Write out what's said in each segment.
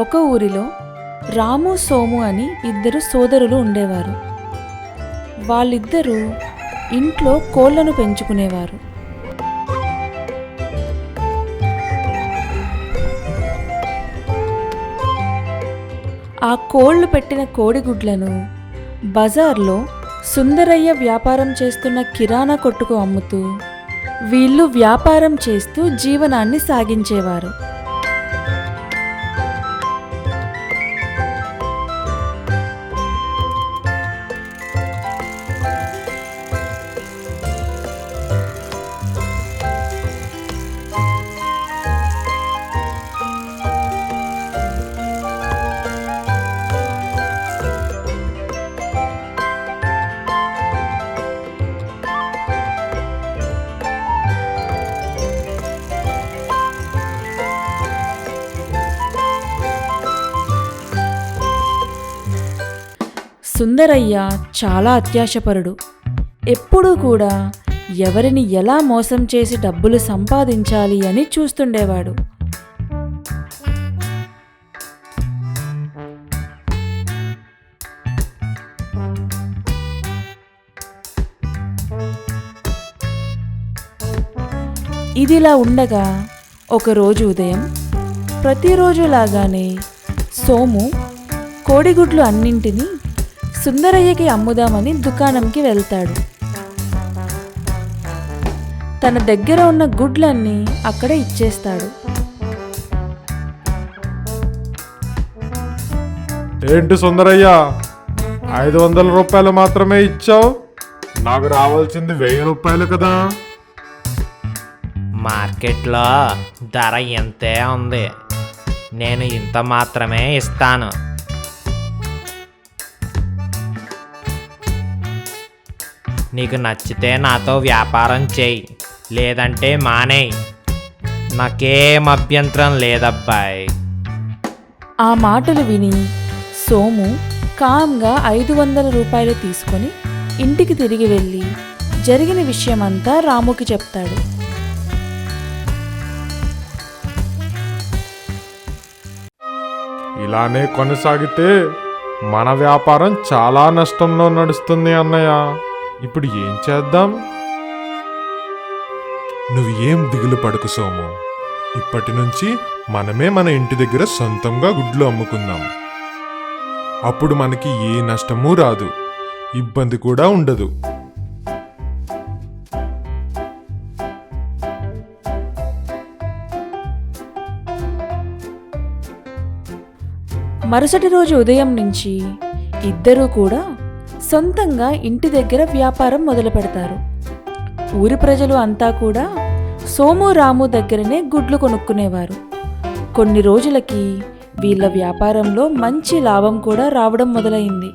ఒక ఊరిలో రాము సోము అని ఇద్దరు సోదరులు ఉండేవారు. వాళ్ళిద్దరూ ఇంట్లో కోళ్లను పెంచుకునేవారు. ఆ కోళ్లు పెట్టిన కోడిగుడ్లను బజార్లో సుందరయ్య వ్యాపారం చేస్తున్న కిరాణా కొట్టుకు అమ్ముతూ వీళ్ళు వ్యాపారం చేస్తూ జీవనాన్ని సాగించేవారు. సుందరయ్య చాలా అత్యాశపరుడు. ఎప్పుడూ కూడా ఎవరిని ఎలా మోసం చేసి డబ్బులు సంపాదించాలి అని చూస్తుండేవాడు. ఇదిలా ఉండగా ఒకరోజు ఉదయం ప్రతిరోజులాగానే సోము కోడిగుడ్లు అన్నింటినీ సుందరయ్యకి అమ్ముదామని దుకాణంకి వెళ్తాడు. తన దగ్గర ఉన్న గుడ్లన్నీ అక్కడ ఇచ్చేస్తాడు. ఏంటి సుందరయ్య, 500 రూపాయలు మాత్రమే ఇచ్చావు? నాకు రావాల్సింది 1000 రూపాయలు కదా. మార్కెట్లో ధర ఎంతే ఉంది, నేను ఇంత మాత్రమే ఇస్తాను. నీకు నచ్చితే నాతో వ్యాపారం చేయి, లేదంటే మానేయ్, నాకేం అభ్యంతరం లేదబ్బాయి. ఆ మాటలు విని సోము కామ్గా 500 రూపాయలు తీసుకొని ఇంటికి తిరిగి వెళ్ళి జరిగిన విషయమంతా రాముకి చెప్తాడు. ఇలానే కొనసాగితే మన వ్యాపారం చాలా నష్టంలో నడుస్తుంది అన్నయ్య. ఇప్పుడు ఏం చేద్దాం? నువ్వు ఏం దిగులు పడకు సోము. ఇప్పటి నుంచి మనమే మన ఇంటి దగ్గర సొంతంగా గుడ్లు అమ్ముకుందాం. అప్పుడు మనకి ఏ నష్టమూ రాదు, ఇబ్బంది కూడా ఉండదు. మరుసటి రోజు ఉదయం నుంచి ఇద్దరూ కూడా సొంతంగా ఇంటి దగ్గర వ్యాపారం మొదలు పెడతారు. ఊరి ప్రజలు అంతా కూడా సోము రాము దగ్గరనే గుడ్లు కొనుక్కునేవారు. కొన్ని రోజులకి వీళ్ళ వ్యాపారంలో మంచి లాభం కూడా రావడం మొదలైంది.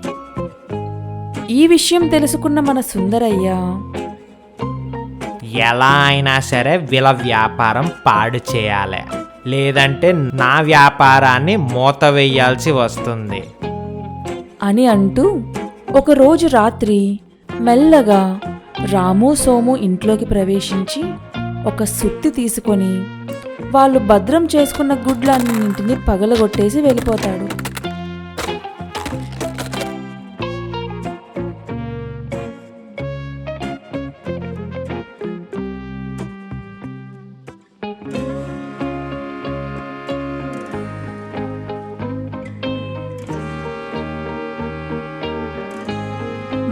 ఈ విషయం తెలుసుకున్న మన సుందరయ్య ఎలా అయినా సరే వీళ్ళ వ్యాపారం పాడు చేయాలి, లేదంటే నా వ్యాపారాన్ని మూత వేయాల్సి వస్తుంది అని అంటూ ఒకరోజు రాత్రి మెల్లగా రాము సోము ఇంట్లోకి ప్రవేశించి ఒక సుత్తి తీసుకొని వాళ్ళు భద్రం చేసుకున్న గుడ్లన్నింటినీ పగలగొట్టేసి వెళ్ళిపోతాడు.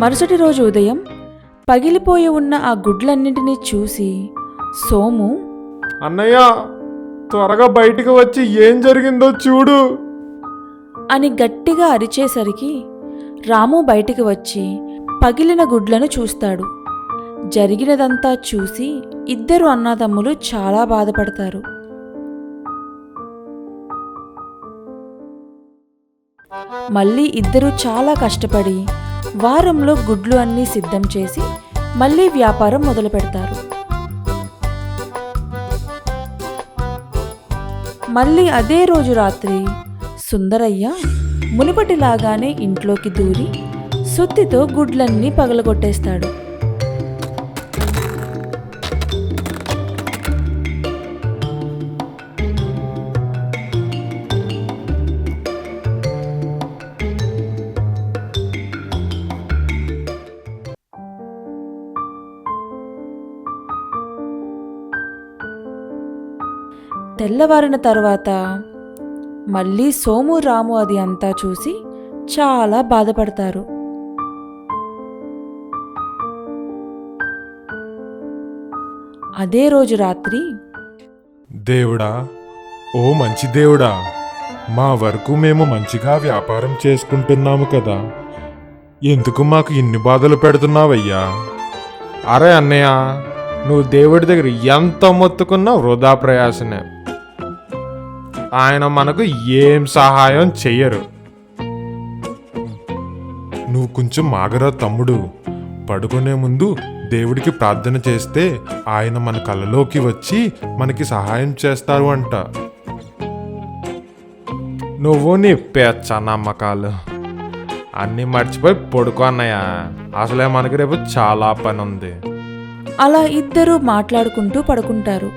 మరుసటి రోజు ఉదయం పగిలిపోయి ఉన్న ఆ గుడ్లన్నింటినీ చూసి సోము, అన్నయ్య, త్వరగా బయటికి వచ్చి ఏం జరిగిందో చూడు అని గట్టిగా అరిచేసరికి రాము బయటికి వచ్చి పగిలిన గుడ్లను చూస్తాడు. జరిగినదంతా చూసి ఇద్దరు అన్నదమ్ములు చాలా బాధపడతారు. మళ్ళీ ఇద్దరూ చాలా కష్టపడి వారంలో గుడ్లు అన్నీ సిద్ధం చేసి మళ్ళీ వ్యాపారం మొదలు పెడతారు. మళ్ళీ అదే రోజు రాత్రి సుందరయ్య మునుపటిలాగానే ఇంట్లోకి దూరి సుత్తితో గుడ్లన్నీ పగలగొట్టేస్తాడు. తెల్లవారిన తర్వాత మళ్ళీ సోము రాము అది అంతా చూసి చాలా బాధపడతారు. అదే రోజు రాత్రి దేవుడా, ఓ మంచి దేవుడా, మా వరకు మేము మంచిగా వ్యాపారం చేసుకుంటున్నాము కదా, ఎందుకు మాకు ఇన్ని బాధలు పెడుతున్నావయ్యా? అరే అన్నయ్య, నువ్వు దేవుడి దగ్గర ఎంత మొత్తుకున్నా వృధా ప్రయాసనే. ఆయన మనకు ఏం సహాయం చెయ్యరు. నువ్వు కొంచెం మాగరా తమ్ముడు. పడుకునే ముందు దేవుడికి ప్రార్థన చేస్తే ఆయన మన కళ్ళలోకి వచ్చి మనకి సహాయం చేస్తారు అంట. నువ్వు నీ పెచ్చ నమ్మకాలు అన్నీ మర్చిపోయి పడుకో అన్నయ్య. అసలే మనకి రేపు చాలా పని ఉంది. అలా ఇద్దరూ మాట్లాడుకుంటూ పడుకుంటారు.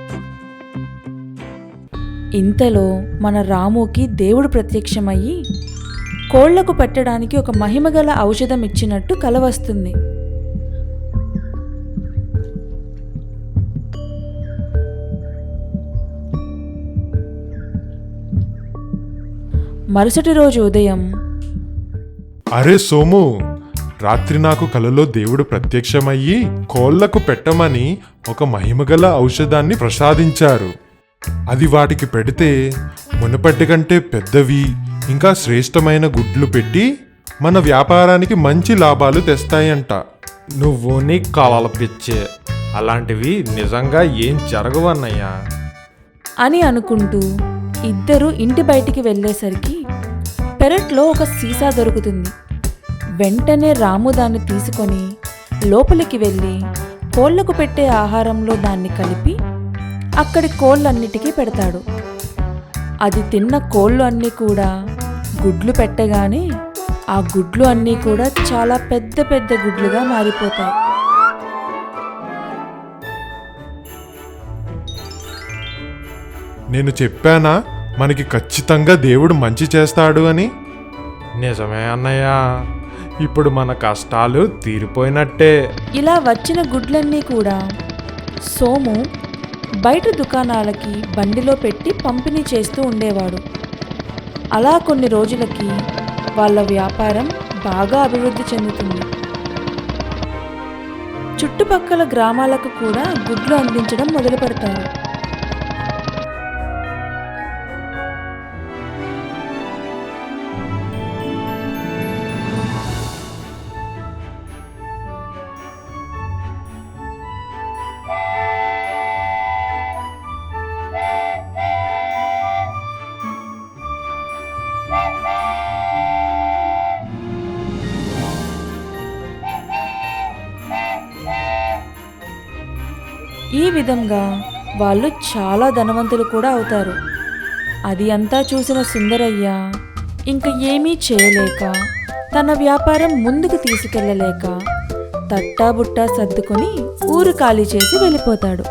ఇంతలో మన రాముకి దేవుడు ప్రత్యక్షమయ్యి కోళ్లకు పెట్టడానికి ఒక మహిమగల ఔషధం ఇచ్చినట్టు కల వస్తుంది. మరుసటి రోజు ఉదయం, అరే సోము, రాత్రి నాకు కలలో దేవుడు ప్రత్యక్షమయ్యి కోళ్లకు పెట్టమని ఒక మహిమగల ఔషధాన్ని ప్రసాదించారు. అది వాటికి పెడితే మునపటి కంటే పెద్దవి ఇంకా శ్రేష్టమైన గుడ్లు పెట్టి మన వ్యాపారానికి మంచి లాభాలు తెస్తాయంట. నువ్వు నీ కలల పిచ్చి, అలాంటివి నిజంగా ఏం జరగవన్నయ్యా అని అనుకుంటూ ఇద్దరు ఇంటి బయటికి వెళ్ళేసరికి పెరట్లో ఒక సీసా దొరుకుతుంది. వెంటనే రాము దాన్ని తీసుకొని లోపలికి వెళ్ళి కోళ్లకు పెట్టే ఆహారంలో దాన్ని కలిపి అక్కడి కోళ్ళన్నిటికీ పెడతాడు. అది తిన్న కోళ్ళు అన్నీ కూడా గుడ్లు పెట్టగానే ఆ గుడ్లు అన్నీ కూడా చాలా పెద్ద పెద్ద గుడ్లుగా మారిపోతాయి. నేను చెప్పానా మనకి ఖచ్చితంగా దేవుడు మంచి చేస్తాడు అని? నిజమే అన్నయ్య, ఇప్పుడు మన కష్టాలు తీరిపోయినట్టే. ఇలా వచ్చిన గుడ్లన్నీ కూడా సోము బయట దుకాణాలకి బండిలో పెట్టి పంపిణీ చేస్తూ ఉండేవాడు. అలా కొన్ని రోజులకి వాళ్ళ వ్యాపారం బాగా అభివృద్ధి చెందుతుంది. చుట్టుపక్కల గ్రామాలకు కూడా గుడ్లు అందించడం మొదలు పెడతారు. ఈ విధంగా వాళ్ళు చాలా ధనవంతులు కూడా అవుతారు. అది అంతా చూసిన సుందరయ్య ఇంక ఏమీ చేయలేక, తన వ్యాపారం ముందుకు తీసుకెళ్ళలేక తట్టాబుట్టా సర్దుకొని ఊరు ఖాళీ చేసి వెళ్ళిపోతాడు.